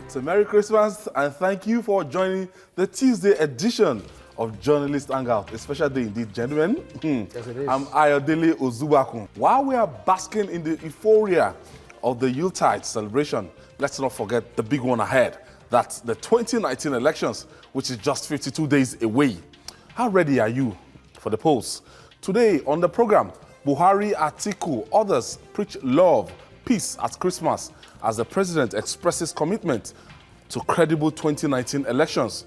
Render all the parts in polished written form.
So Merry Christmas and thank you for joining the Tuesday edition of Journalist Hangout. A special day indeed, gentlemen. Yes, it is. I'm Ayodele Ozubakun. While we are basking in the euphoria of the Yuletide celebration, let's not forget the big one ahead. That's the 2019 elections, which is just 52 days away. How ready are you for the polls? Today on the program, Buhari, Atiku, others preach love, peace at Christmas as the president expresses commitment to credible 2019 elections.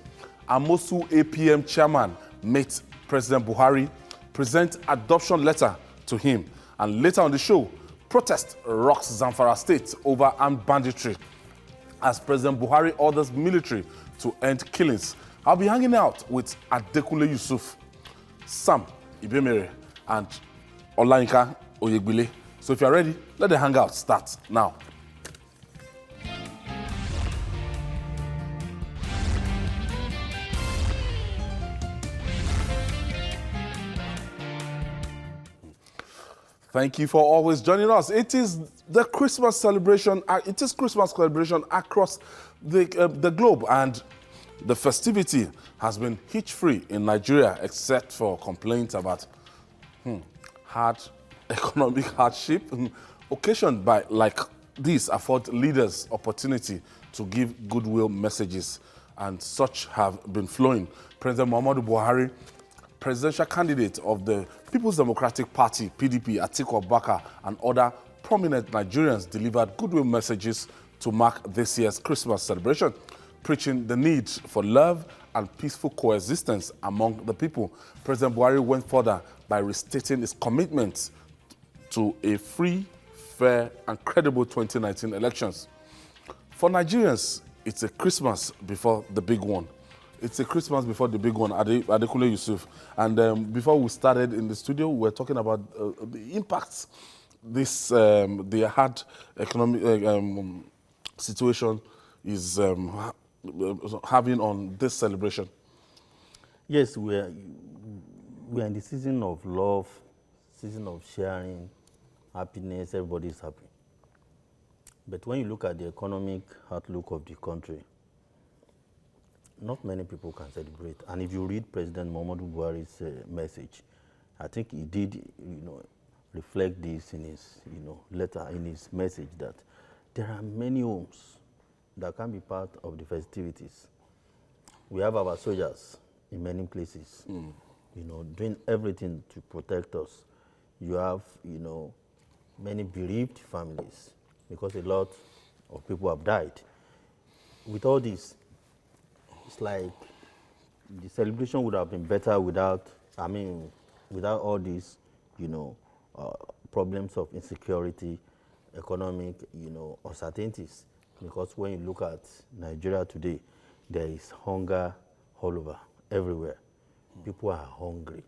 Amosu APM chairman meets President Buhari, present adoption letter to him. And later on the show, protest rocks Zamfara state over armed banditry as President Buhari orders military to end killings. I'll be hanging out with Adekunle Yusuf, Sam Ibemere, and Olayinka Oyegbile. So if you're ready, let the hangout start now. Thank you for always joining us. It is the Christmas celebration. It is Christmas celebration across the globe, and the festivity has been hitch-free in Nigeria, except for complaints about hard economic hardship occasioned by like these afford leaders opportunity to give goodwill messages, and such have been flowing. President Muhammadu Buhari, presidential candidate of the People's Democratic Party, PDP, Atiku Abubakar, and other prominent Nigerians delivered goodwill messages to mark this year's Christmas celebration, preaching the need for love and peaceful coexistence among the people. President Buhari went further by restating his commitment to a free, fair, and credible 2019 elections. For Nigerians, it's a Christmas before the big one. It's a Christmas before the big one, Adekunle Yusuf. And before we started in the studio, we were talking about the impacts this the hard economic situation is having on this celebration. Yes, we are in the season of love, season of sharing, happiness, everybody's happy. But when you look at the economic outlook of the country, not many people can celebrate. And if you read President Muhammadu Buhari's message, I think he did, reflect this in his, letter, in his message, that there are many homes that can be part of the festivities. We have our soldiers in many places, doing everything to protect us. You have, many bereaved families because a lot of people have died. With all this, it's like the celebration would have been better without all these, problems of insecurity, economic, uncertainties. Because when you look at Nigeria today, there is hunger all over, everywhere. People are hungry.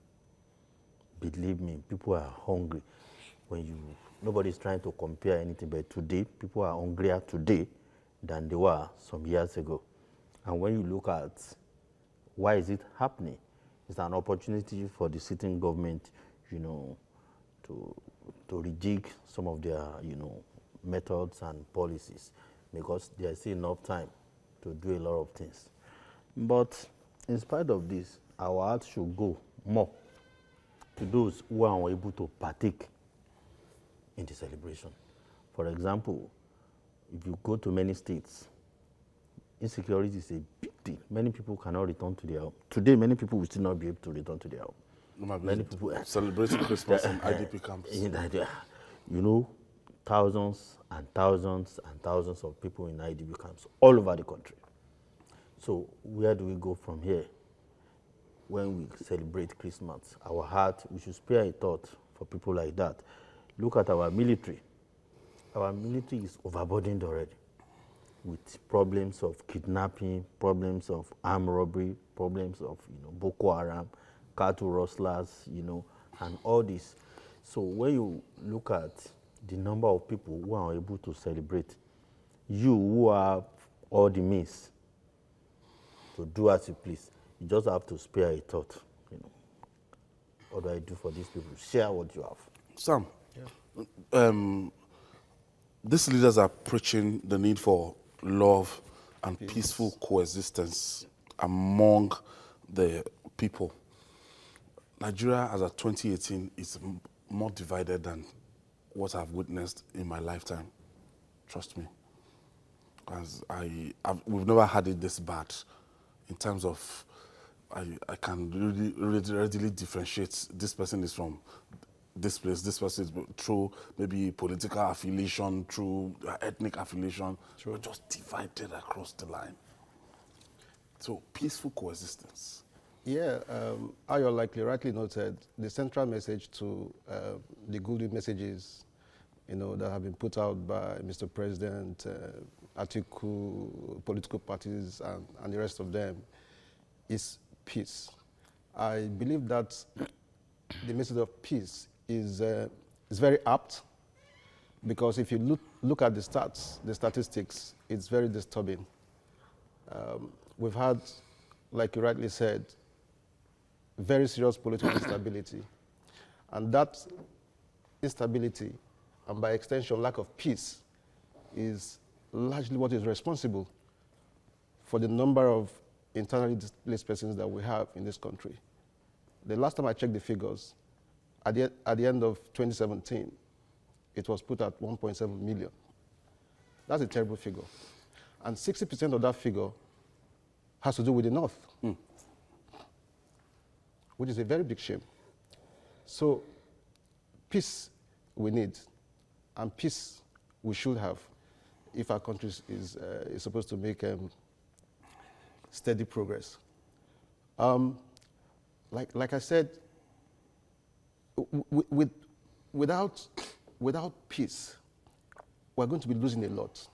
Believe me, people are hungry. Nobody's trying to compare anything, but today, people are hungrier today than they were some years ago. And when you look at why is it happening, it's an opportunity for the sitting government, to rejig some of their, methods and policies, because there's still enough time to do a lot of things. But in spite of this, our heart should go more to those who are unable to partake in the celebration. For example, if you go to many states, insecurity is a big deal. Many people cannot return to their home. Today, many people will still not be able to return to their home. Many people celebrating Christmas in IDP camps. Thousands and thousands and thousands of people in IDP camps all over the country. So where do we go from here when we celebrate Christmas? Our heart, we should spare a thought for people like that. Look at our military. Our military is overburdened already with problems of kidnapping, problems of armed robbery, problems of Boko Haram, cattle rustlers, and all this. So when you look at the number of people who are able to celebrate, you who have all the means to do as you please, you just have to spare a thought. What do I do for these people? Share what you have. Sam, these leaders are preaching the need for love and peaceful coexistence among the people. Nigeria, as of 2018, is more divided than what I've witnessed in my lifetime. Trust me. As we've never had it this bad in terms of I can really readily differentiate this person is from this place, this person is through maybe political affiliation, through ethnic affiliation. We're just divided across the line. So peaceful coexistence. Yeah, Ayo likely rightly noted, the central message to the good messages, that have been put out by Mr. President, Atiku, political parties, and the rest of them, is peace. I believe that the message of peace is very apt, because if you look at the stats, the statistics, it's very disturbing. We've had, like you rightly said, very serious political instability. And that instability, and by extension, lack of peace, is largely what is responsible for the number of internally displaced persons that we have in this country. The last time I checked the figures, at the end of 2017, it was put at 1.7 million. That's a terrible figure. And 60% of that figure has to do with the North, which is a very big shame. So peace we need, and peace we should have if our country is supposed to make steady progress. Like I said, without peace, we're going to be losing a lot.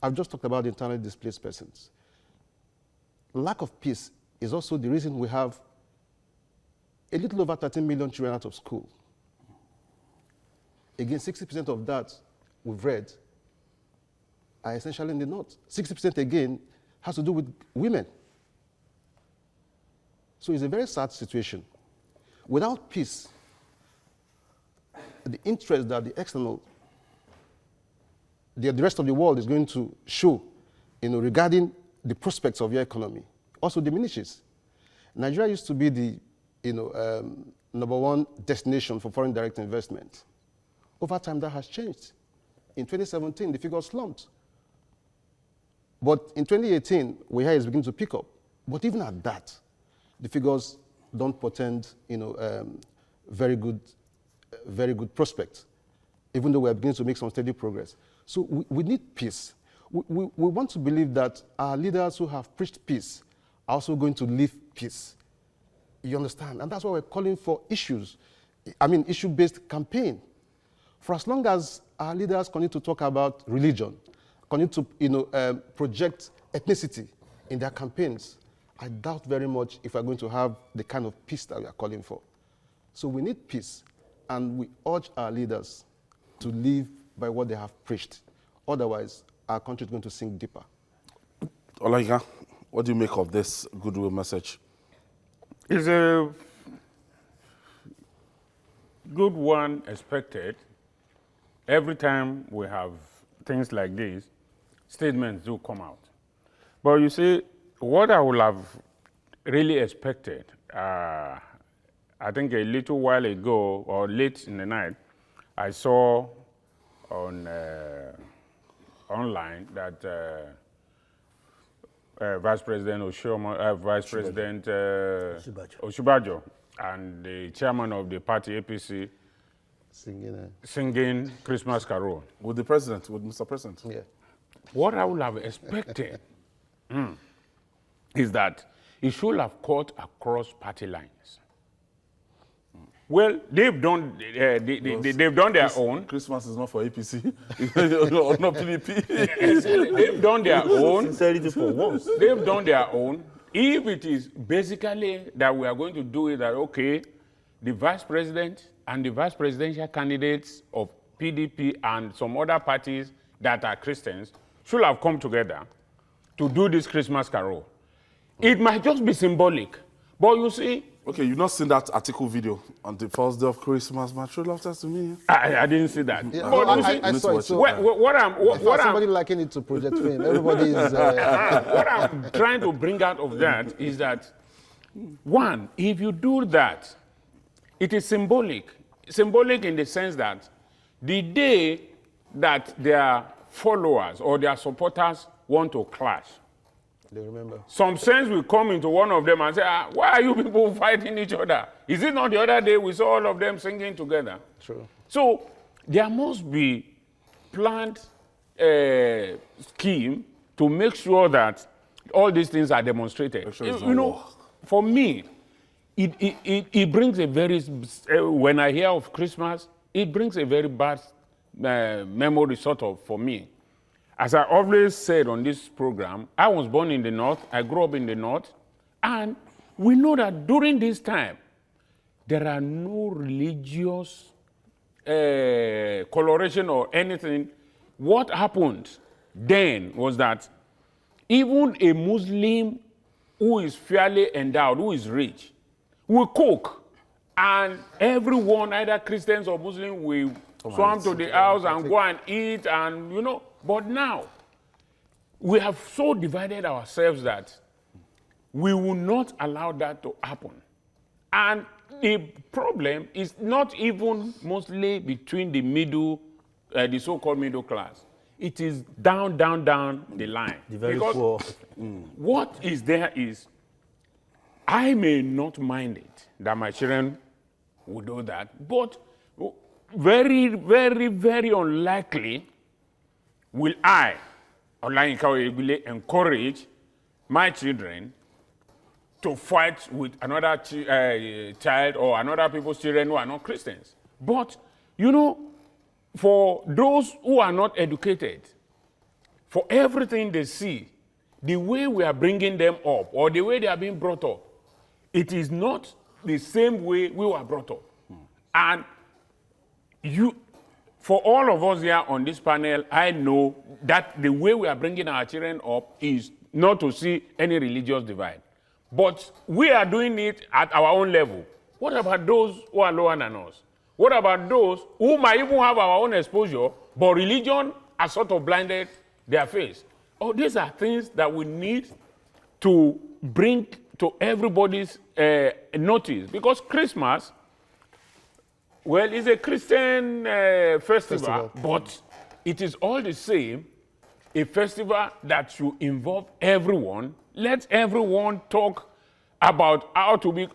I've just talked about internally displaced persons. Lack of peace is also the reason we have a little over 13 million children out of school. Again, 60% of that we've read are essentially in the North. 60% again has to do with women. So it's a very sad situation. Without peace, the interest that the external, the rest of the world is going to show, regarding the prospects of your economy also diminishes. Nigeria used to be the, number one destination for foreign direct investment. Over time, that has changed. In 2017, the figures slumped. But in 2018, we hear it's beginning to pick up. But even at that, the figures don't portend, very good prospects, even though we're beginning to make some steady progress. So we need peace. We want to believe that our leaders who have preached peace are also going to live peace. You understand? And that's why we're calling for issue-based campaign. For as long as our leaders continue to talk about religion, continue to project ethnicity in their campaigns, I doubt very much if we're going to have the kind of peace that we are calling for. So we need peace, and we urge our leaders to live by what they have preached. Otherwise, our country is going to sink deeper. Olayinka, what do you make of this goodwill message? It's a good one expected. Every time we have things like this, statements do come out. But you see, what I would have really expected, I think a little while ago, or late in the night, I saw on online that Vice President Osinbajo and the chairman of the party, APC, singing Christmas carol. With the president, with Mr. President? Yeah. What I would have expected is that it should have cut across party lines. Well, they've done they've done their own. Christmas is not for APC, or not PDP. They've done their own. Sincerity for once. They've done their own. If it is basically that we are going to do it, that okay, the vice president and the vice presidential candidates of PDP and some other parties that are Christians should have come together to do this Christmas carol. It might just be symbolic, but you see, Okay, you've not seen that article video on the first day of Christmas. My true love says to me. I didn't see that. Yeah, But no, you see, I saw it. So, what somebody liking it to Project Fame. Everybody is. what I'm trying to bring out of that is that, one, if you do that, it is symbolic. Symbolic in the sense that the day that their followers or their supporters want to clash, They remember. some sense will come into one of them and say, why are you people fighting each other? Is it not the other day we saw all of them singing together? True. So there must be planned scheme to make sure that all these things are demonstrated. Sure it's You not know, war. for me, it brings a very, when I hear of Christmas, it brings a very bad memory sort of for me. As I always said on this program, I was born in the North, I grew up in the North, and we know that during this time, there are no religious coloration or anything. What happened then was that even a Muslim who is fairly endowed, who is rich, will cook, and everyone, either Christians or Muslims, will swarm to the house and go and eat, and you know. But now, we have so divided ourselves that we will not allow that to happen. And the problem is not even mostly between the middle, the so-called middle class. It is down the line. The very Because poor. what is there is, I may not mind it that my children will do that, but very, very, very unlikely will I, Olayinka Oyebile, encourage my children to fight with another child or another people's children who are not Christians. But, you know, for those who are not educated, for everything they see, the way we are bringing them up or the way they are being brought up, it is not the same way we were brought up. And for all of us here on this panel, I know that the way we are bringing our children up is not to see any religious divide. But we are doing it at our own level. What about those who are lower than us? What about those who might even have our own exposure, but religion has sort of blinded their face? Oh, these are things that we need to bring to everybody's notice. Because Christmas, well, it's a Christian festival, but it is all the same a festival that should involve everyone. Let everyone talk about how to be.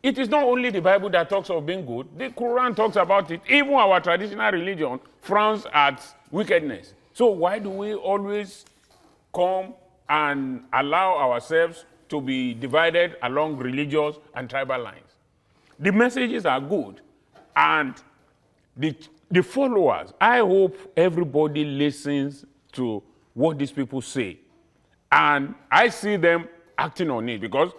It is not only the Bible that talks of being good. The Quran talks about it. Even our traditional religion frowns at wickedness. So why do we always come and allow ourselves to be divided along religious and tribal lines? The messages are good. And the followers, I hope everybody listens to what these people say. And I see them acting on it, because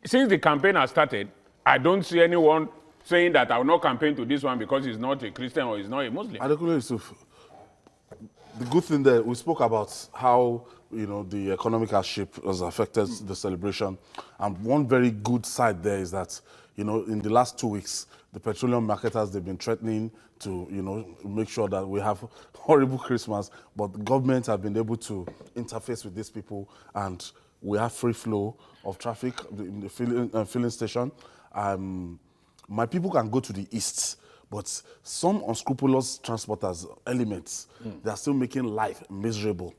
since the campaign has started, I don't see anyone saying that I will not campaign to this one because he's not a Christian or he's not a Muslim. Adekunle Yusuf, the good thing there, we spoke about how, you know, the economic hardship has affected the celebration. And one very good side there is that, you know, in the last 2 weeks, the petroleum marketers, they've been threatening to, you know, make sure that we have horrible Christmas, but the government have been able to interface with these people, and we have free flow of traffic in the filling station. My people can go to the east, but some unscrupulous transporters, elements, they are still making life miserable.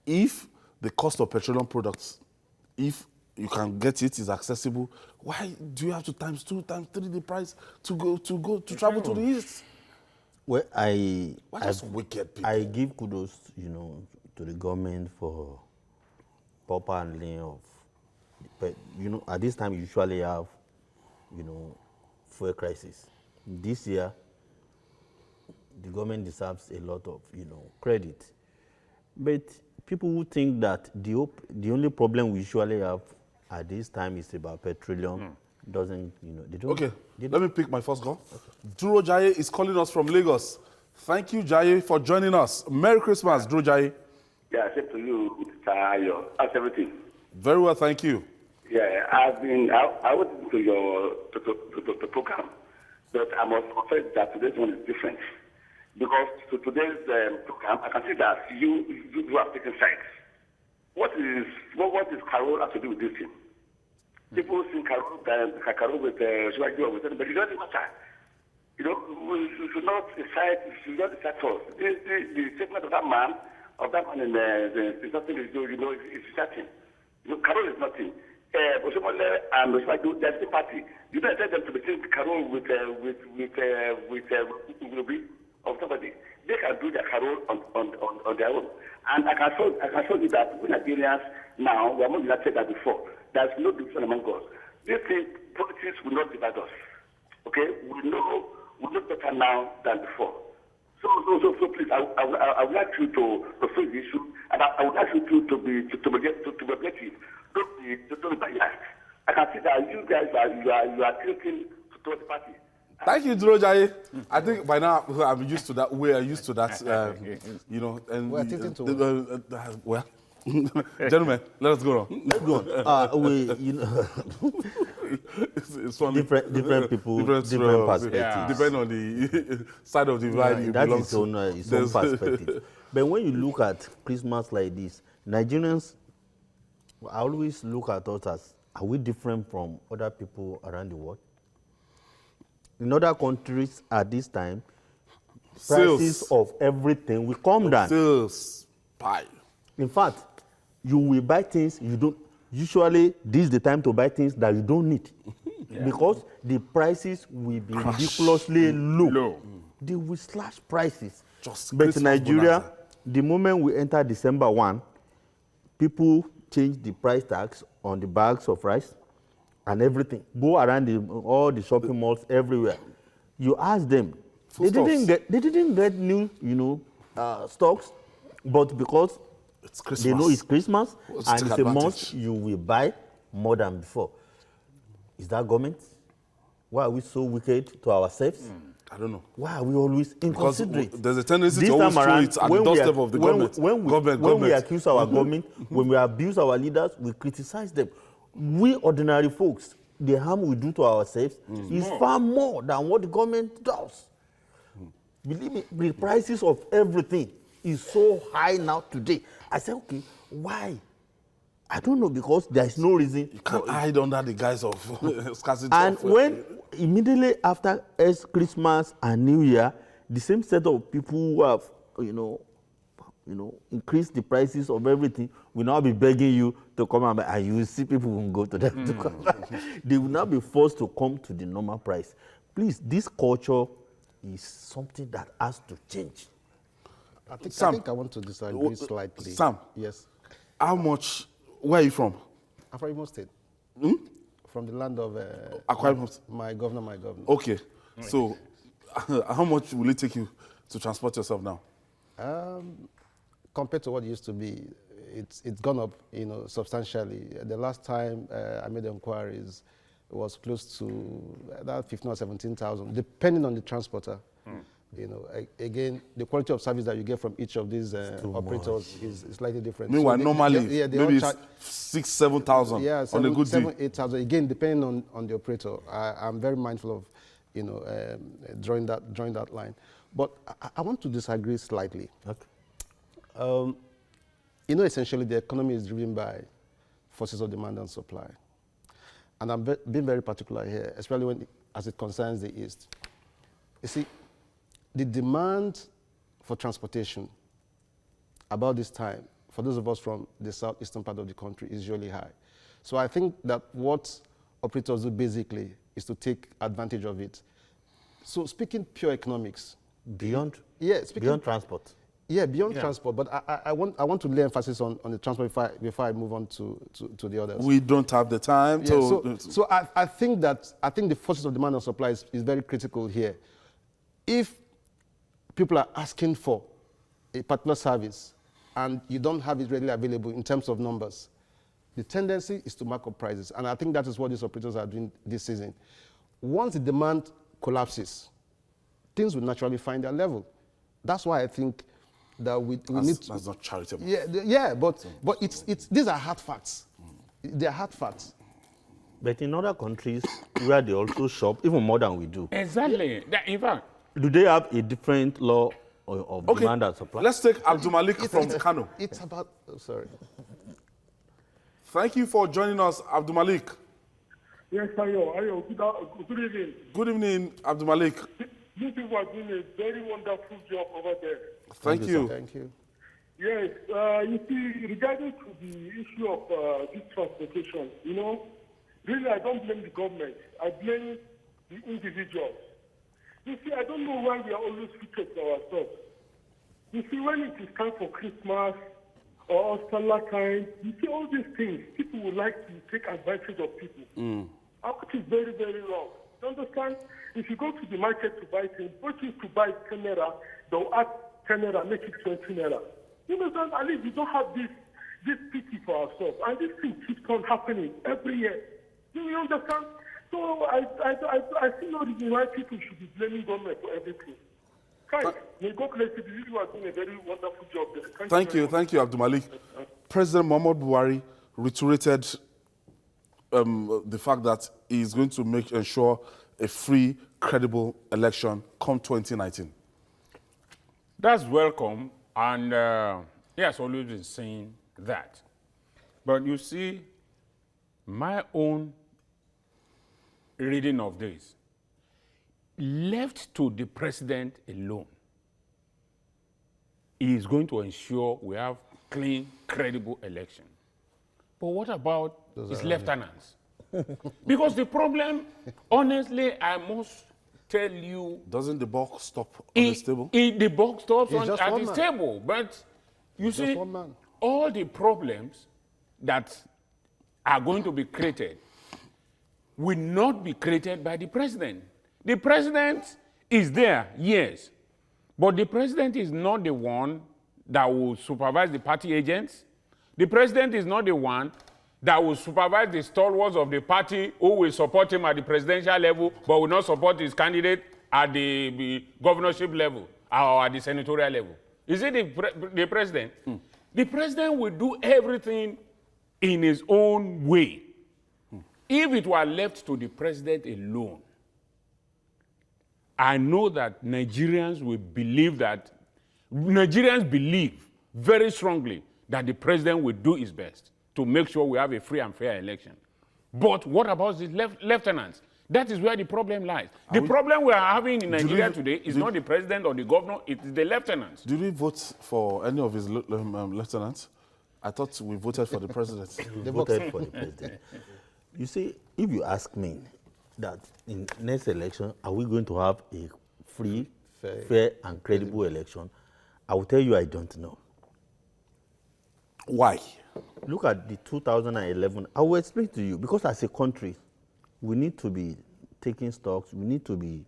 If the cost of petroleum products, if you can get it, is accessible, why do you have to times 2, times 3 the price to travel to the east? Well, Just wicked people. I give kudos, you know, to the government for proper handling of, but you know, at this time you usually have, you know, fuel crisis. This year, the government deserves a lot of, you know, credit. But people who think that the only problem we usually have at this time is about petroleum, doesn't, you know, they don't. Okay, let me pick my first call. Okay. Duro Jaye is calling us from Lagos. Thank you, Jaye, for joining us. Merry Christmas, Duro Jaye. Yeah, same to you, Mr. Ayo. How's everything? Very well, thank you. Yeah, I was to your to program, but I must confess that today's one is different. Because to today's program, I can see that you have taken sides. What is Carol have to do with this thing? People see Carol with Shivaji with it, but it doesn't matter. You know, we should not decide. Should not decide first. The statement of that man in the nothing is certain. You know, Carol is nothing. Oshomole and Shivaji, there's the party. You don't expect them to be taking Carol with of somebody. They can do their Carol on their own. And I can show you that we Nigerians now, we are more united than before. There's no division among us. This thing, politics will not divide us. Okay? We know better now than before. So please, I would like you to face the issue, and I would like you to be objective. Don't be biased. I can see that you guys are tilting towards the party. Thank you, Durojaye. I think by now I'm used to that. We are used to that, you know. And We're tilting to well, gentlemen, let us go on. Let's go on. You know, it's funny. different people, different perspectives. Yeah. Depending on the side of the divide you that belong is to. its own perspective. But when you look at Christmas like this, Nigerians, I always look at us as, are we different from other people around the world? In other countries at this time, prices of everything will come down. Sales pie. In fact, you will buy things you don't. Usually, this is the time to buy things that you don't need, because the prices will be ridiculously low. They will slash prices. Just But Christmas in Nigeria, bonanza. the moment we enter December 1, people change the price tags on the bags of rice and everything. Go around all the shopping malls everywhere. You ask them, they didn't get new, stocks, but because It's Christmas. they know it's Christmas Let's and take it's a advantage. month, you will buy more than before. Is that government? Why are we so wicked to ourselves? I don't know. Why are we always Because inconsiderate? there's a tendency This to always time throw around, it at the when we doorstep are- of the when government. we- when we accuse our government, when we abuse our leaders, we criticize them. We ordinary folks, the harm we do to ourselves is far more than what the government does. Believe me, the prices of everything is so high now today. I say, okay, why? I don't know, because there is no reason. You can't hide under the guise of scarcity. And of, when immediately after Christmas and New Year, the same set of people who have, increased the prices of everything will now be begging you to come and you will see people who will go to them to come back. They will now be forced to come to the normal price. Please, this culture is something that has to change. I Sam. think I want to disagree slightly. Sam. Yes. how much, where are you from? I'm from Imo State. From the land of Akwa Ibom. my governor. Okay, so how much will it take you to transport yourself now? Compared to what it used to be, it's gone up, substantially. The last time I made inquiries, it was close to about 15 or 17,000, depending on the transporter. Again, the quality of service that you get from each of these operators is slightly different. Meanwhile, So normally, they maybe all it's 6,000 to 7,000 yeah, on a good day. 8,000. Again, depending on the operator. I'm very mindful of, drawing that line. But I want to disagree slightly. Okay. Essentially, the economy is driven by forces of demand and supply. And I'm being very particular here, especially as it concerns the East. You see, the demand for transportation about this time, for those of us from the southeastern part of the country, is usually high. So I think that what operators do basically is to take advantage of it. So speaking pure economics. Beyond transport. Yeah, beyond transport. But I want to lay emphasis on the transport before I move on to the others. We don't have the time to... So I think the forces of demand and supply is very critical here. If people are asking for a particular service and you don't have it readily available in terms of numbers, the tendency is to mark up prices. And I think that is what these operators are doing this season. Once the demand collapses, things will naturally find their level. That's why I think that we need to... That's not charitable. Yeah, but these are hard facts. They are hard facts. But in other countries where they also shop, even more than we do, Exactly. In fact, do they have a different law of Okay, demand and supply? let's take Abdul Malik from Kano. It's about, sorry. Thank you for joining us, Abdul Malik. Yes, Ayo. Good evening. Good evening, Abdul Malik. You people are doing a very wonderful job over there. Thank you. Thank you. Yes, you see, regarding to the issue of this transportation, really I don't blame the government. I blame the individuals. You see, I don't know why we are always wicked to ourselves. You see, when it is time for Christmas or Salah time, you see all these things, people would like to take advantage of people. Which is very, very wrong. You understand? If you go to the market to buy things, what used to buy 10 naira, they'll add 10 naira, make it 20 naira. You understand? At least we don't have this pity for ourselves. And this thing keeps on happening every year. Do you understand? So I see no reason why people should be blaming government for everything. Thanks. May God bless you. You are doing a very wonderful job there. Thank you, Abdul Malik. President Muhammad Buhari reiterated the fact that he is going to ensure a free, credible election come 2019. that's welcome, and he has always been saying that. But you see, my own reading of this, left to the president alone, he is going to ensure we have clean, credible election. But what about his lieutenants? Because the problem, honestly, I must tell you, Doesn't the buck stop on this table? the buck stops It's just at one his man. table. But you see, one man. all the problems that are going to be created will not be created by the president. The president is there, yes, but the president is not the one that will supervise the party agents. The president is not the one that will supervise the stalwarts of the party who will support him at the presidential level but will not support his candidate at the governorship level or at the senatorial level. Is it the president? The president will do everything in his own way. If it were left to the president alone, I know that Nigerians believe very strongly that the president will do his best to make sure we have a free and fair election. But what about the lieutenants? That is where the problem lies. The problem we are having in Nigeria today is not the president or the governor, it is the lieutenants. Did we vote for any of his lieutenants? I thought we voted for the president. They voted for the president. You see, if you ask me that in next election, are we going to have a free, fair and credible election, I will tell you I don't know. Why? Look at the 2011. I will explain to you, because as a country, we need to be taking stocks. We need to be,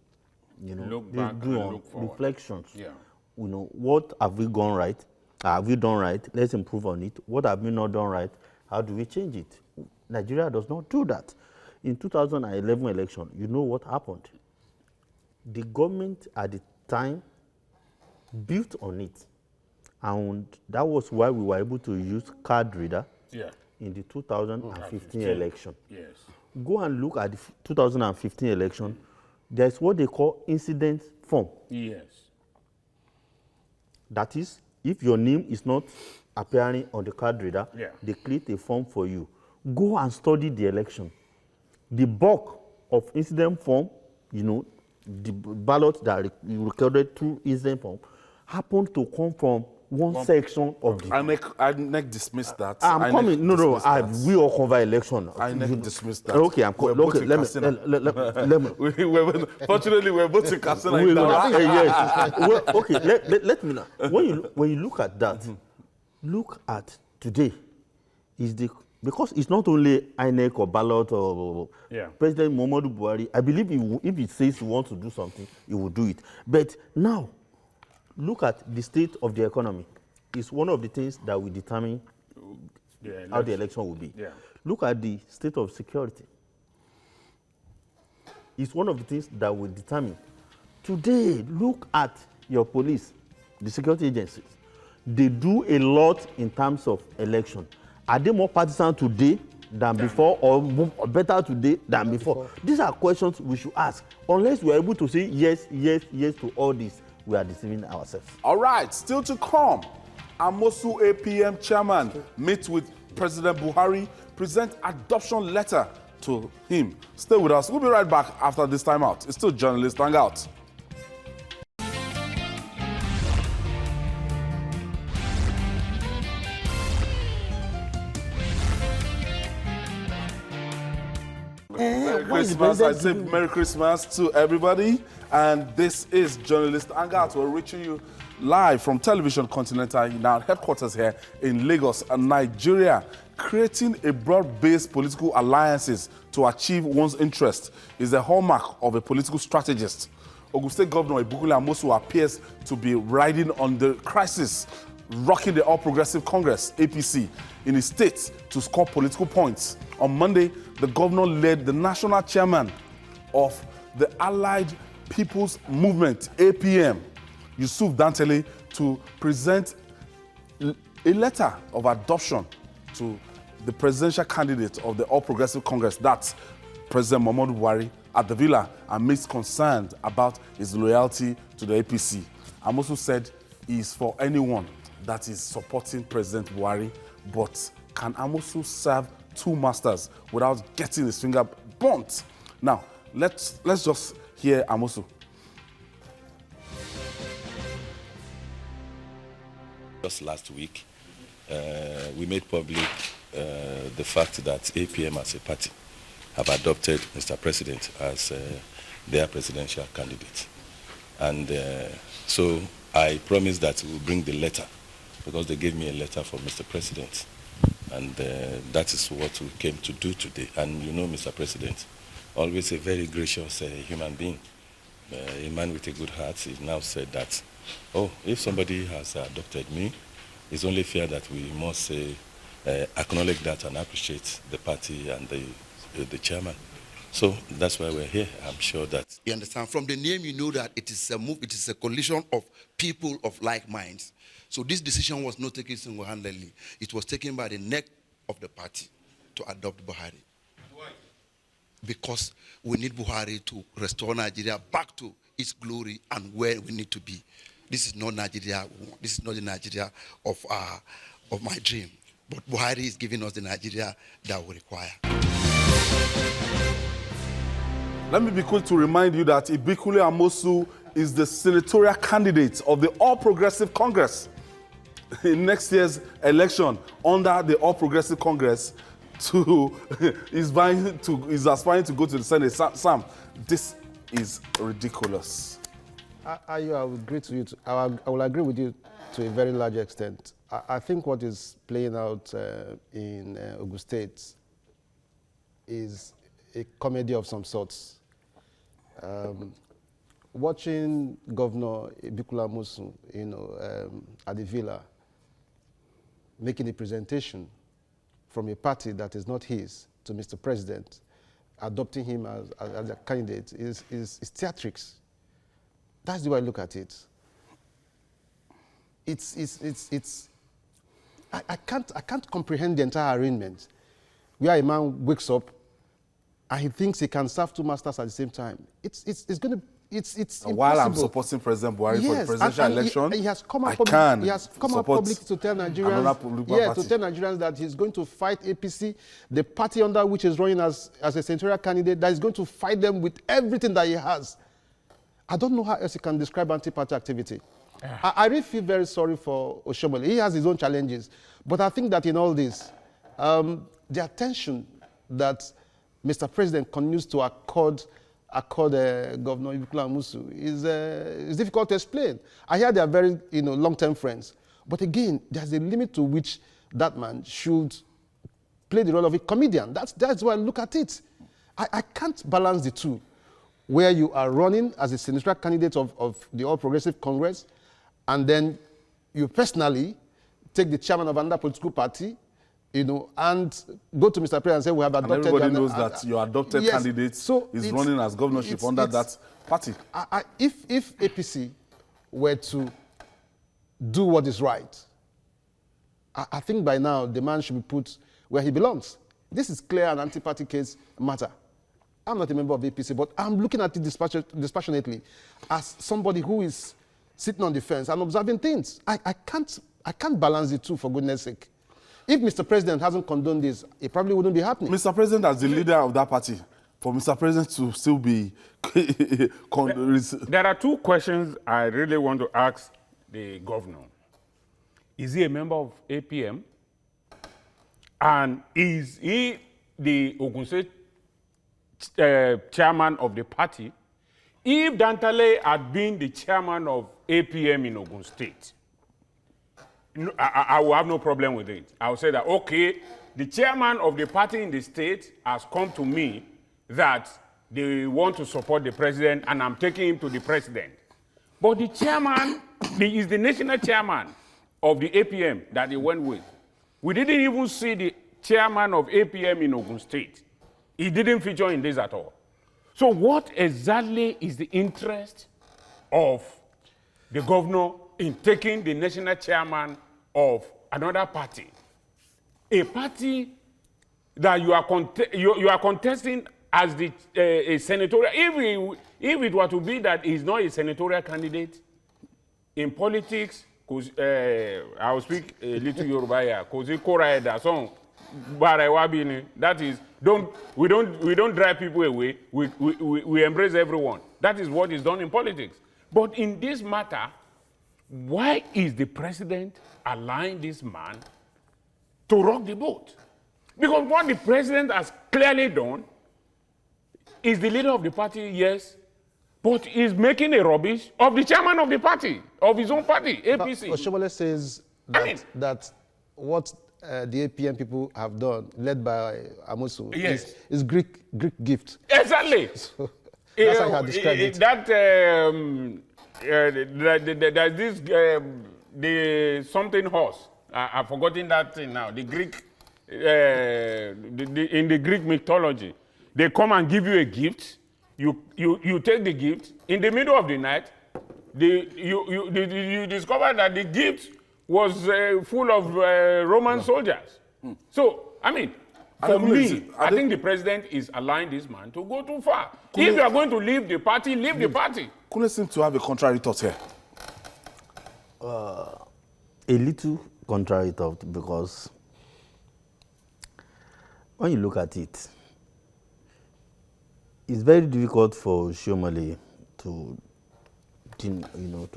Look back and doing look forward. reflections. Yeah. What have we gone right? Have we done right? Let's improve on it. What have we not done right? How do we change it? Nigeria does not do that. In 2011 election, you know what happened? The government at the time built on it. And that was why we were able to use card reader in the 2015 election. Yes. Go and look at the 2015 election. There's what they call incident form. Yes. That is, if your name is not appearing on the card reader, they create a form for you. Go and study the election. The bulk of incident form, the ballot that you recorded through incident form, happened to come from one section of the. INEC dismissed that. I'm coming. No. We all cover election. INEC dismissed that. Okay, I'm coming. Okay, let me. Fortunately, we're both in Katsina. Yes. Well, okay, let me know. When you look at that, look at today. Because it's not only INEC or ballot or President Muhammadu Buhari. I believe if he says he wants to do something, he will do it. But now, look at the state of the economy. It's one of the things that will determine how the election will be. Yeah. Look at the state of security. It's one of the things that will determine. Today, look at your police, the security agencies. They do a lot in terms of election. Are they more partisan today than before, or better today than before? These are questions we should ask. Unless we are able to say yes, yes, yes to all this, we are deceiving ourselves. All right, still to come. Amosu APM chairman meets with President Buhari, present adoption letter to him. Stay with us. We'll be right back after this time out. It's still Journalist Hangout. Merry Christmas. I say Merry Christmas to everybody. And this is Journalist Hangout. We're reaching you live from Television Continental in our headquarters here in Lagos, Nigeria. Creating a broad-based political alliances to achieve one's interest is a hallmark of a political strategist. Ogun State Governor Ibukule Amosu appears to be riding on the crisis, rocking the All Progressive Congress, APC, in his state to score political points. On Monday, the governor led the national chairman of the Allied People's Movement, APM, Yusuf Dantele, to present a letter of adoption to the presidential candidate of the All Progressive Congress, that's President Muhammadu Buhari, at the villa, amidst concern about his loyalty to the APC. Amosu said he is for anyone that is supporting President Buhari, but can Amosu serve two masters without getting his finger burnt? Now, let's just hear Amosu. Just last week, we made public the fact that APM as a party have adopted Mr. President as their presidential candidate. And so I promised that we will bring the letter, because they gave me a letter from Mr. President. And that is what we came to do today. And you know, Mr. President, always a very gracious human being, a man with a good heart. He now said that, oh, if somebody has adopted me, it's only fair that we must acknowledge that and appreciate the party and the chairman. So that's why we're here. I'm sure that... You understand? From the name, you know that it is a move, it is a coalition of people of like minds. So this decision was not taken single-handedly. It was taken by the neck of the party to adopt Buhari. Why? Because we need Buhari to restore Nigeria back to its glory and where we need to be. This is not Nigeria. This is not the Nigeria of my dream. But Buhari is giving us the Nigeria that we require. Let me be quick to remind you that Ibukule Amosu is the senatorial candidate of the All Progressive Congress in next year's election under the All Progressive Congress. Is aspiring to go to the Senate. Sam, this is ridiculous. I will agree to you. I will agree with you to a very large extent. I think what is playing out in Ogun State is a comedy of some sorts. Watching Governor Ibukule Amosu, at the villa, making a presentation from a party that is not his to Mr. President, adopting him as a candidate is theatrics. That's the way I look at it. I can't comprehend the entire arrangement where a man wakes up and he thinks he can serve two masters at the same time. It's impossible. While I'm supporting President Buhari for the presidential election, he has come out public to tell Nigerians, to tell Nigerians that he's going to fight APC, the party under which he's running as a senatorial candidate, that he's going to fight them with everything that he has. I don't know how else you can describe anti-party activity. I really feel very sorry for Oshomole. He has his own challenges. But I think that in all this, the attention that Mr. President continues to accord Governor Ibukule Amosu is difficult to explain. I hear they are very long-term friends. But again, there's a limit to which that man should play the role of a comedian. That's why I look at it. I can't balance the two, where you are running as a senatorial candidate of the All Progressive Congress, and then you personally take the chairman of another political party, and go to Mr. President and say, we have adopted... And everybody knows that your adopted candidate is running as governorship under that party. If APC were to do what is right, I think by now the man should be put where he belongs. This is clear an anti-party case matter. I'm not a member of APC, but I'm looking at it dispassionately as somebody who is sitting on the fence and observing things. I can't balance the two, for goodness sake. If Mr. President hasn't condoned this, it probably wouldn't be happening. Mr. President, as the leader of that party, for Mr. President to still be... There are two questions I really want to ask the governor. Is he a member of APM? And is he the Ogun State chairman of the party? If Dantale had been the chairman of APM in Ogun State, I will have no problem with it. I will say that, okay, the chairman of the party in the state has come to me that they want to support the president and I'm taking him to the president. But the chairman is the national chairman of the APM that he went with. We didn't even see the chairman of APM in Ogun State. He didn't feature in this at all. So what exactly is the interest of the governor in taking the national chairman of another party? A party that you are contesting as the a senatorial. If it were to be that he's not a senatorial candidate in politics, because I will speak a little Yoruba here, because that is, we don't drive people away. We embrace everyone. That is what is done in politics. But in this matter, why is the president allowing this man to rock the boat? Because what the president has clearly done is the leader of the party, yes, but he's making a rubbish of the chairman of the party, of his own party, APC. Oshomole says that, that what the APM people have done, led by Amosu, yes, is Greek gift. Exactly. So that's how I describe it. There's this, the something horse. I've forgotten that thing now. The Greek, in the Greek mythology, they come and give you a gift. You take the gift. In the middle of the night, you discover that the gift was full of Roman soldiers. So, I mean, for me, I think the president is allowing this man to go too far. If you are going to leave the party, leave the party. Couldn't seem to have a contrary thought here. A little contrary thought, because when you look at it, it's very difficult for Oshomole to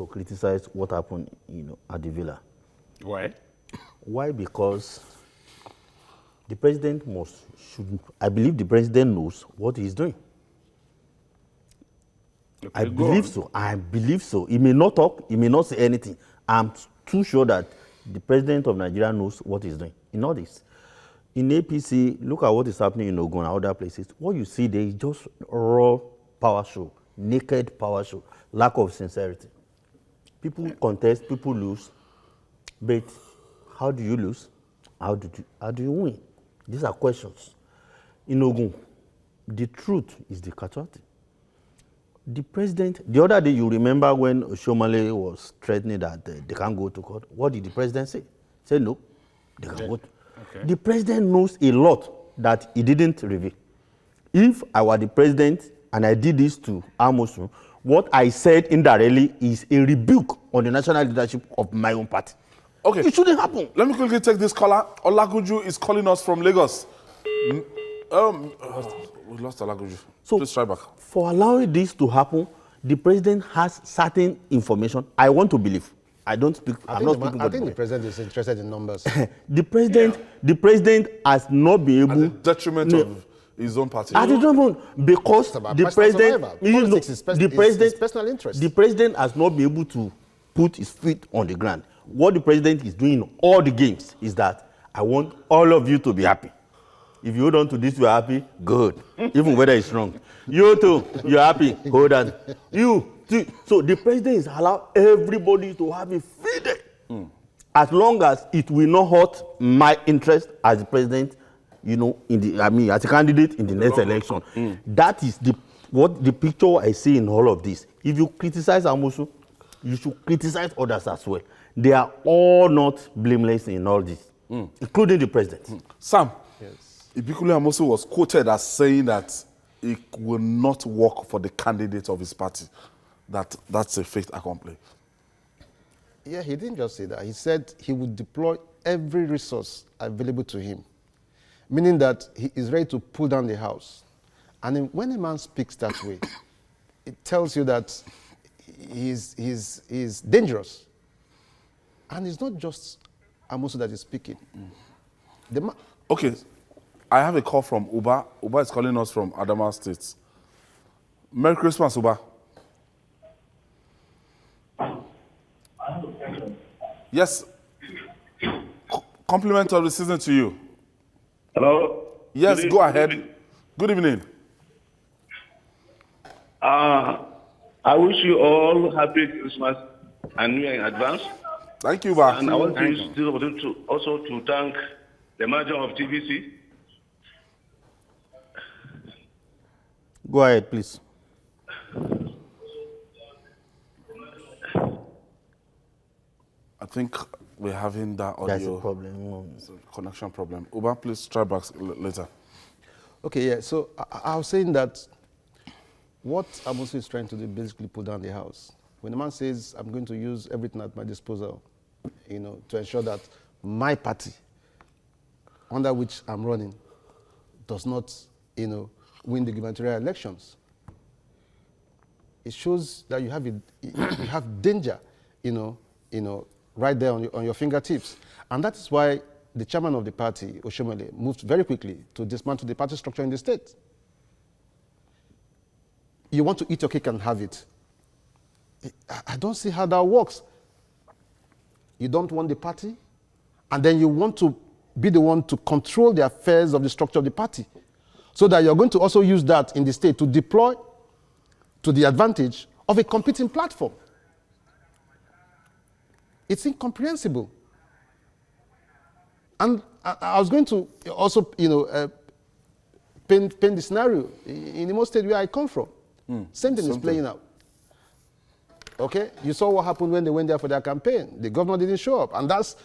criticize what happened, at the villa. Why? Why? Because the president I believe the president knows what he's doing. Okay, I believe so. I believe so. He may not talk, he may not say anything. I'm too sure that the president of Nigeria knows what he's doing in all this. In APC, look at what is happening in Ogun and other places. What you see there is just raw power show, naked power show, lack of sincerity. People contest, people lose, but how do you lose? How do you win? These are questions. In Ogun, the truth is the casualty. The president, the other day, you remember when Oshomole was threatening that they can't go to court. What did the president say? He said no, they can go to. Okay. The president knows a lot that he didn't reveal. If I were the president and I did this to Amosu, what I said indirectly is a rebuke on the national leadership of my own party. Okay. It shouldn't happen. Let me quickly take this caller. Olaguju is calling us from Lagos. We lost Olaguju. So please try back. For allowing this to happen, the president has certain information. I want to believe. I don't speak. I think the president is interested in numbers. The president has not been able. At the detriment of his own party. At the detriment, because the president, personal interest. The president has not been able to put his feet on the ground. What the president is doing in all the games is that I want all of you to be happy. If you hold on to this, you are happy, good. Even whether it's wrong. You too, you're happy, hold on. So the president is allowed everybody to have a free day. As long as it will not hurt my interest as the president, as a candidate in the next election. That is what the picture I see in all of this. If you criticize Amosu, you should criticize others as well. They are all not blameless in all this, including the president. Sam. Yes. Ibikule Amosu was quoted as saying that he will not work for the candidate of his party. That's a fait accompli. Yeah, he didn't just say that. He said he would deploy every resource available to him, meaning that he is ready to pull down the house. And then when a man speaks that way, it tells you that he's dangerous. And it's not just Amosu that is speaking. Okay, I have a call from Uba. Uba is calling us from Adamawa State. Merry Christmas, Uba. Yes. Compliment of the season to you. Hello? Yes, go ahead. Good evening. I wish you all happy Christmas and New Year in advance. Thank you, Uba. And I want to use this opportunity to thank the manager of TVC. Go ahead, please. I think we're having that audio. That's a problem. It's a connection problem. Uba, please try back later. Okay, yeah. So I was saying that what Amosu is trying to do is basically pull down the house. When the man says, I'm going to use everything at my disposal, to ensure that my party, under which I'm running, does not, win the gubernatorial elections. It shows that you have danger, right there on your fingertips. And that is why the chairman of the party, Oshomole, moved very quickly to dismantle the party structure in the state. You want to eat your cake and have it. I don't see how that works. You don't want the party, and then you want to be the one to control the affairs of the structure of the party, so that you're going to also use that in the state to deploy to the advantage of a competing platform. It's incomprehensible. And I was going to also, paint the scenario in the most state where I come from. Same thing is playing out. Okay, you saw what happened when they went there for their campaign. The governor didn't show up, and that's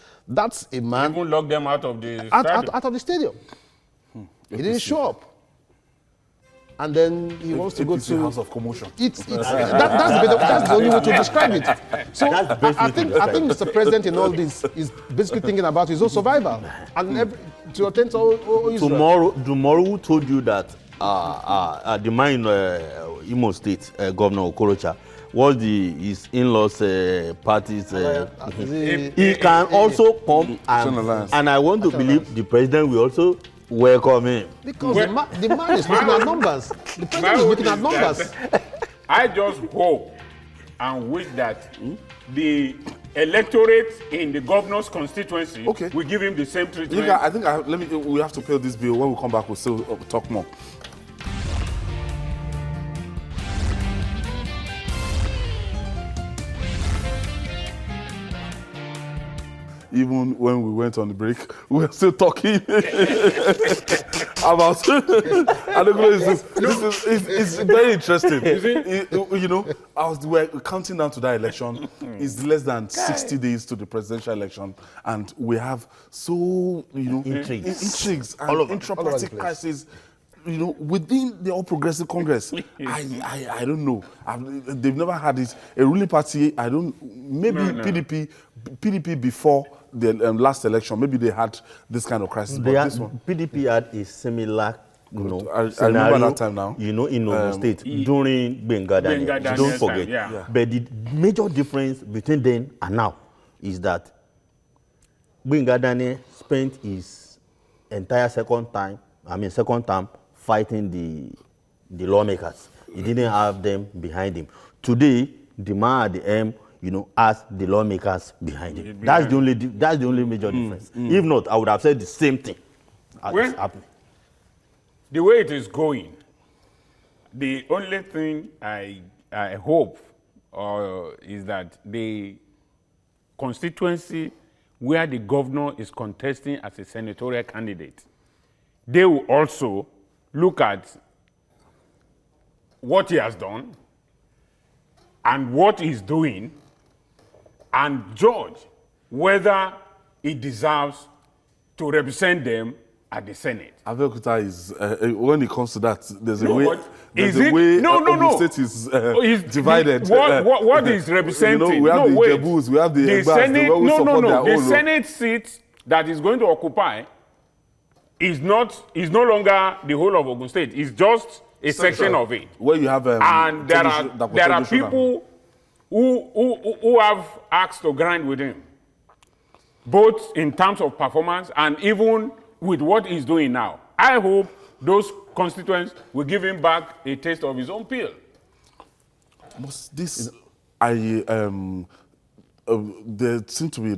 a man. Even locked them out of the stadium. Out of the stadium. He didn't show up, and then he wants to go to House of Commotion. That's the only way to describe it. So I think Mr. President in all this is basically thinking about his own survival and to attend to all Israel. Tomorrow, who told you that the man in Imo State, Governor Okorocha, was his in-laws parties? He can also come, and I want to believe the president will also welcome him. Because the man is looking at numbers. The president is looking at numbers. I just hope and wish that the electorate in the governor's constituency will give him the same treatment. I think we have to pay this bill. When we come back, we'll still talk more. Even when we went on the break, we were still talking about. It's very interesting. We're counting down to that election. It's less than 60 days to the presidential election, and we have intrigues and intra-party crises. Within the All Progressive Congress, I don't know. They've never had it. A ruling party, PDP before the last election, maybe they had this kind of crisis. But this one, PDP had a similar, I remember that time now. in Ogun State during Gbenga Daniel. Don't forget. Yeah. But the major difference between then and now is that Gbenga Daniel spent his entire second term fighting the lawmakers. He didn't have them behind him. Today, the man at the end, has the lawmakers behind him. That's the only major difference. If not, I would have said the same thing as is happening. The way it is going, the only thing I hope is that the constituency where the governor is contesting as a senatorial candidate, they will also look at what he has done and what he's doing and judge whether he deserves to represent them at the Senate. Abeokuta is, when it comes to that, there's a No, way, but there's is a it- way no, no, Ogun no. State is Is divided. What is representing? You know, we have no, the wait. Jebus, we have the Egbas, they Senate. always No, no, support no. their The own. Senate seat that is going to occupy is no longer the whole of Ogun State. It's just a section of it. Where you have And there are people who have asked to grind with him, both in terms of performance and even with what he's doing now. I hope those constituents will give him back a taste of his own peel. But this, there seems to be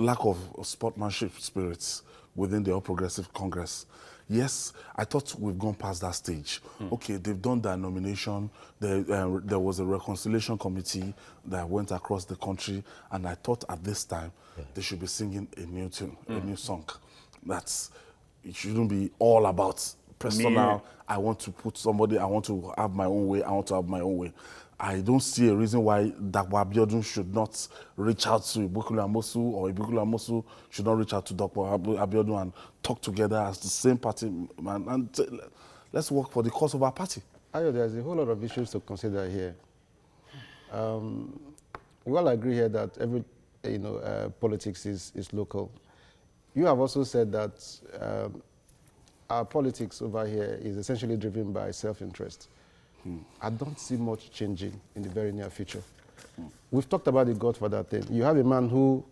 lack of sportsmanship spirits within the All Progressive Congress. Yes, I thought we've gone past that stage. Okay, they've done their nomination. There was a reconciliation committee that went across the country, and I thought at this time they should be singing a new tune, a new song. It shouldn't be all about personal. I want to put somebody, I want to have my own way, I want to have my own way. I don't see a reason why Dr. Abiodun should not reach out to Ibukule Amosu, or Ibukule Amosu should not reach out to Dr. Abiodun and talk together as the same party, man, and let's work for the cause of our party. Ayo, there's a whole lot of issues to consider here. We all agree here that every, politics is local. You have also said that our politics over here is essentially driven by self-interest. I don't see much changing in the very near future. We've talked about the Godfather thing. You have a man who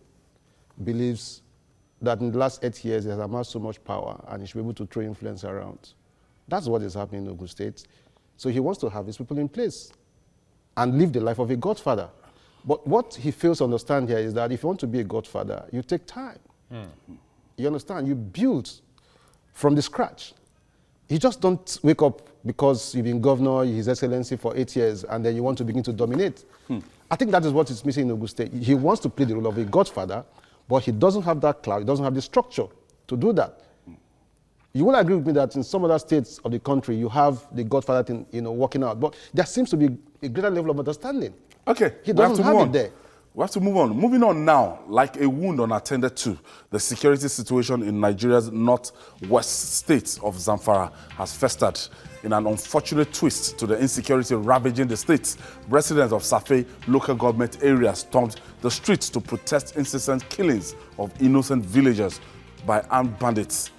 believes that in the last 8 years he has amassed so much power and he should be able to throw influence around. That's what is happening in Ogun State. So he wants to have his people in place and live the life of a godfather. But what he fails to understand here is that if you want to be a godfather, you take time. You understand? You build from the scratch. You just don't wake up because you've been governor, His Excellency, for 8 years, and then you want to begin to dominate. I think that is what is missing in Ogun State. He wants to play the role of a godfather, but he doesn't have that clout, he doesn't have the structure to do that. You will agree with me that in some other states of the country, you have the godfather thing, working out, but there seems to be a greater level of understanding. Okay, He doesn't have it there. We have to move on. Moving on now, like a wound unattended to, the security situation in Nigeria's northwest state of Zamfara has festered in an unfortunate twist to the insecurity ravaging the state. Residents of Safe local government area stormed the streets to protest incessant killings of innocent villagers by armed bandits.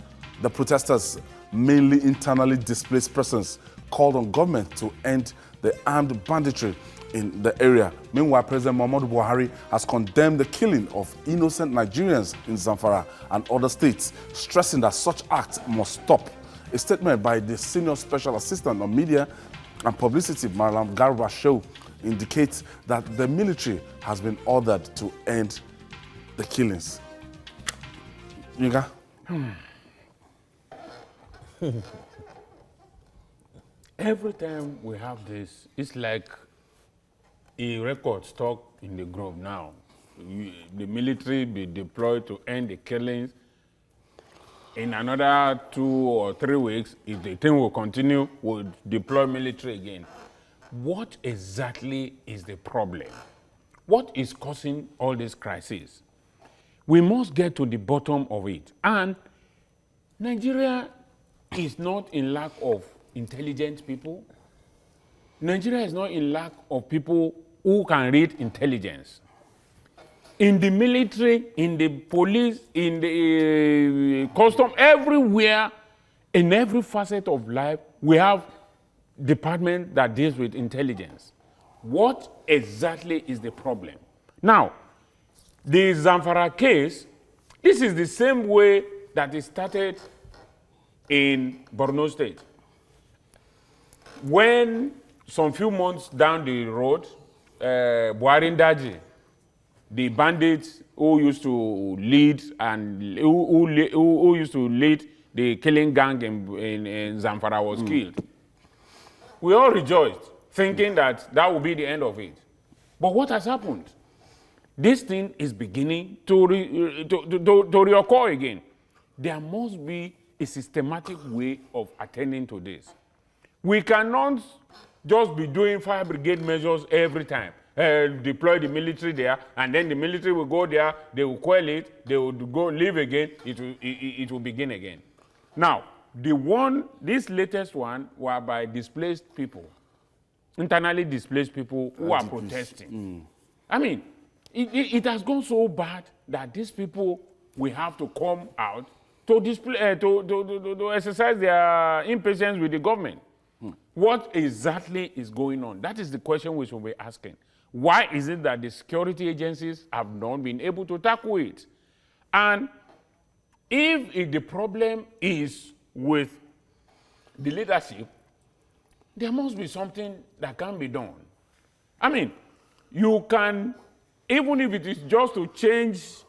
The protesters, mainly internally displaced persons, called on government to end the armed banditry in the area. Meanwhile, President Muhammadu Buhari has condemned the killing of innocent Nigerians in Zamfara and other states, stressing that such acts must stop. A statement by the Senior Special Assistant on Media and Publicity, Malam Garba Shehu, indicates that the military has been ordered to end the killings. Yinka? Every time we have this, it's like a record stock in the grove now. The military be deployed to end the killings. In another 2 or 3 weeks, if the thing will continue, we'll deploy military again. What exactly is the problem? What is causing all this crisis? We must get to the bottom of it. And Nigeria is not in lack of intelligent people. Nigeria is not in lack of people who can read intelligence. In the military, in the police, in the custom, everywhere, in every facet of life, we have department that deals with intelligence. What exactly is the problem? Now, the Zamfara case, this is the same way that it started in Borno State. When some few months down the road, Buhari Daji, the bandits who used to lead and who used to lead the killing gang in Zamfara was killed. We all rejoiced, thinking that that would be the end of it. But what has happened? This thing is beginning to reoccur again. There must be a systematic way of attending to this. We cannot just be doing fire brigade measures every time. Deploy the military there, and then the military will go there, they will quell it, they will go leave again, it will begin again. Now, this latest one were by displaced people, internally displaced people who are protesting. I mean, it has gone so bad that these people will have to come out to display, to exercise their impatience with the government. What exactly is going on? That is the question we should be asking. Why is it that the security agencies have not been able to tackle it? And if the problem is with the leadership, there must be something that can be done. I mean, you can, even if it is just to change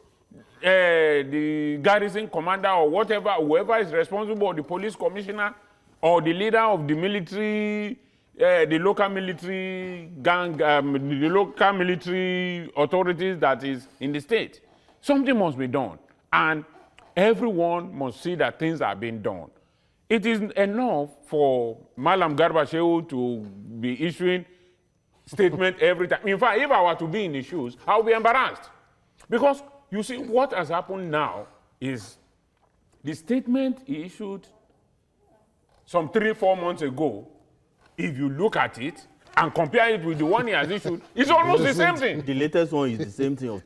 the garrison commander or whatever, whoever is responsible, or the police commissioner, or the leader of the military, the local military gang, the local military authorities that is in the state. Something must be done. And everyone must see that things are being done. It is enough for Malam Garba Shehu to be issuing statement every time. In fact, if I were to be in his shoes, I would be embarrassed. Because, you see, what has happened now is the statement he issued some 3-4 months ago, if you look at it and compare it with the one he has issued, it's almost the same thing. The latest one is the same thing of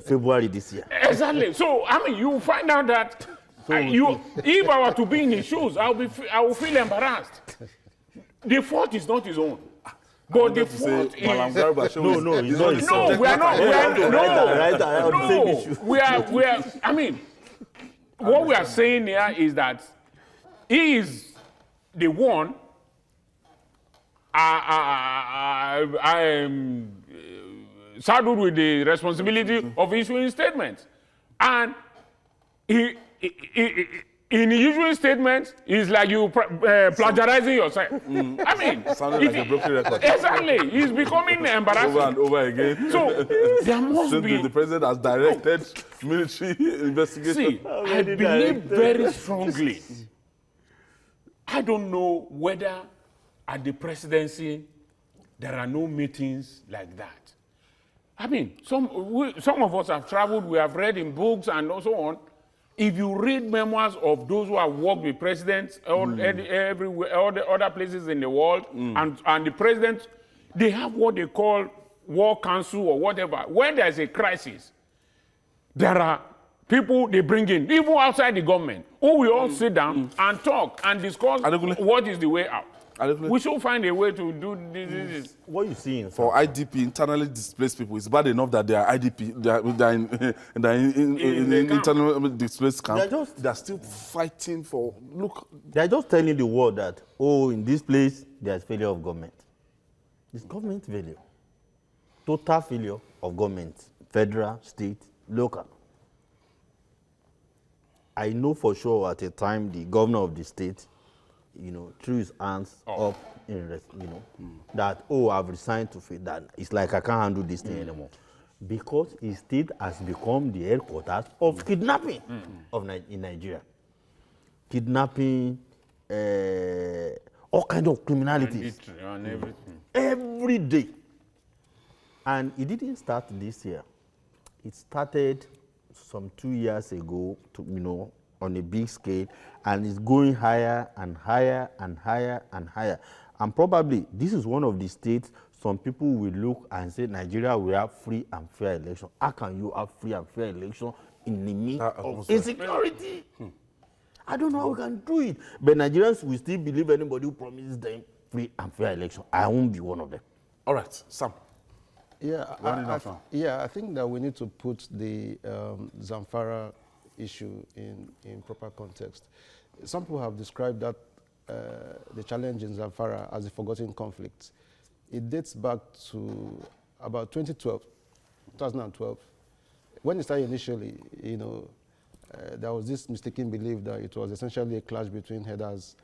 February this year. Exactly. So, I mean, you find out that if I were to be in his shoes, I will feel embarrassed. The fault is not his own. But the fault is... No, we are not. I mean, what we are saying here is that he is the one saddled with the responsibility of issuing statements. And in issuing statements, it's like you plagiarizing yourself. I mean, sounding like a broken record. Exactly. It's becoming embarrassing. Over and over again. So there must be... The president has directed military investigation. See, I believe very strongly. I don't know whether at the presidency there are no meetings like that. I mean, some of us have traveled, we have read in books and so on. If you read memoirs of those who have worked with presidents everywhere, all the other places in the world, and the president, they have what they call war council or whatever. When there's a crisis, there are people they bring in, even outside the government, who will all sit down and talk and discuss what is the way out. We should find a way to do this. What you seeing for IDP, internally displaced people? It's bad enough that they are IDP, they are in internally displaced camp. They're still fighting for. Look, they're just telling the world that in this place there's failure of government. It's government failure, total failure of government, federal, state, local. I know for sure at a time the governor of the state, threw his hands up in, that, I've resigned to faith, that it's like I can't handle this thing anymore. Because his state has become the headquarters of kidnapping in Nigeria. Kidnapping, all kinds of criminalities. And everything. Every day. And it didn't start this year. It started some 2 years ago, on a big scale, and it's going higher and higher and higher and higher. And probably this is one of the states some people will look and say Nigeria will have free and fair election. How can you have free and fair election in the midst of insecurity? I don't know how we can do it. But Nigerians will still believe anybody who promises them free and fair election. I won't be one of them. All right, Sam. I think that we need to put the Zamfara issue in proper context. Some people have described that the challenge in Zamfara as a forgotten conflict. It dates back to about 2012. When it started initially, there was this mistaken belief that it was essentially a clash between herders,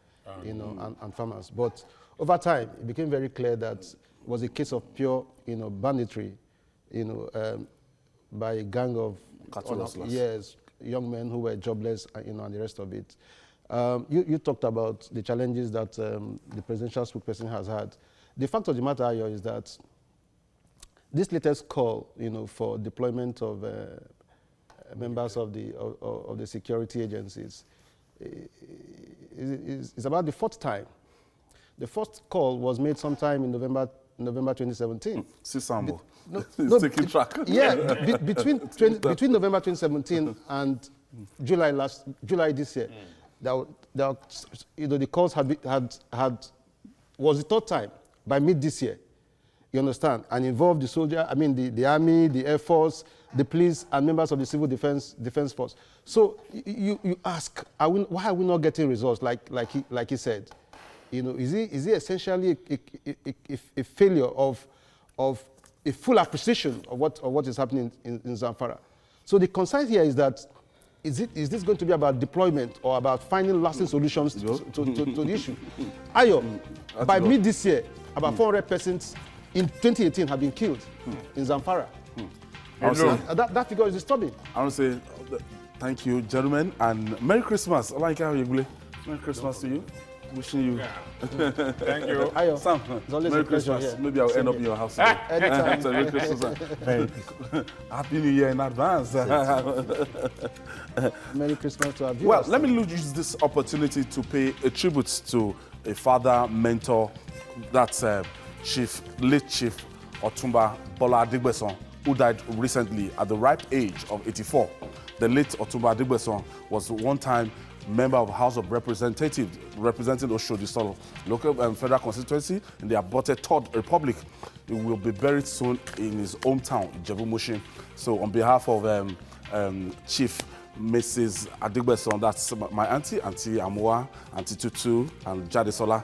and farmers. But over time, it became very clear that it was a case of pure, banditry, by a gang of young men who were jobless, and the rest of it. You talked about the challenges that the presidential spokesperson has had. The fact of the matter, Ayo, is that this latest call, for deployment of members of the security agencies, is about the fourth time. The first call was made sometime in November 2017. Sisambo. No, taking track. Yeah, between November 2017 and July this year, the calls was the third time by mid this year. You understand? And involved the soldier, the army, the air force, the police, and members of the civil defense force. So you ask, why are we not getting results like he said? Is it essentially a failure of a full appreciation of what is happening in Zamfara? So the concern here is that is this going to be about deployment or about finding lasting solutions to the issue? Ayo, by mid this year, about 400 persons in 2018 have been killed in Zamfara. That figure is disturbing. I want to say thank you, gentlemen, and Merry Christmas. Merry Christmas to you. Wishing you. Thank you. Ayo, Sam, it's always Merry a pleasure Christmas. here. Maybe I'll end up in your house today. Anytime. So Merry Christmas. Happy New Year in advance. Merry Christmas to our viewers. Well, let me use this opportunity to pay a tribute to a father, mentor, that's late Chief Otumba Bola Adigbeson, who died recently at the ripe age of 84. The late Otumba Adigbeson was one-time member of House of Representatives representing Oshodi Solo, local federal constituency in the aborted Third Republic. He will be buried soon in his hometown, Ijebu-Mushin. So on behalf of Chief Mrs. Adigbeson, that's my auntie Amoa, Auntie Tutu, and Jadesola,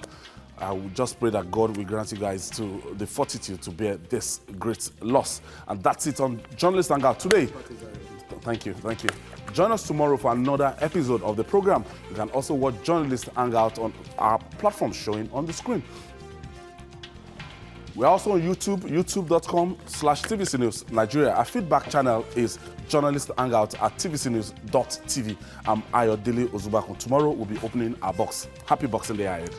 I will just pray that God will grant you guys the fortitude to bear this great loss. And that's it on Journalist Hangout today. Thank you. Join us tomorrow for another episode of the program. You can also watch Journalist Hangout on our platform showing on the screen. We're also on YouTube, youtube.com/TVC News Nigeria. Our feedback channel is Journalist Hangout at tvcnews.tv. I'm Ayodele Ozubakun. Tomorrow we'll be opening our box. Happy Boxing Day ahead.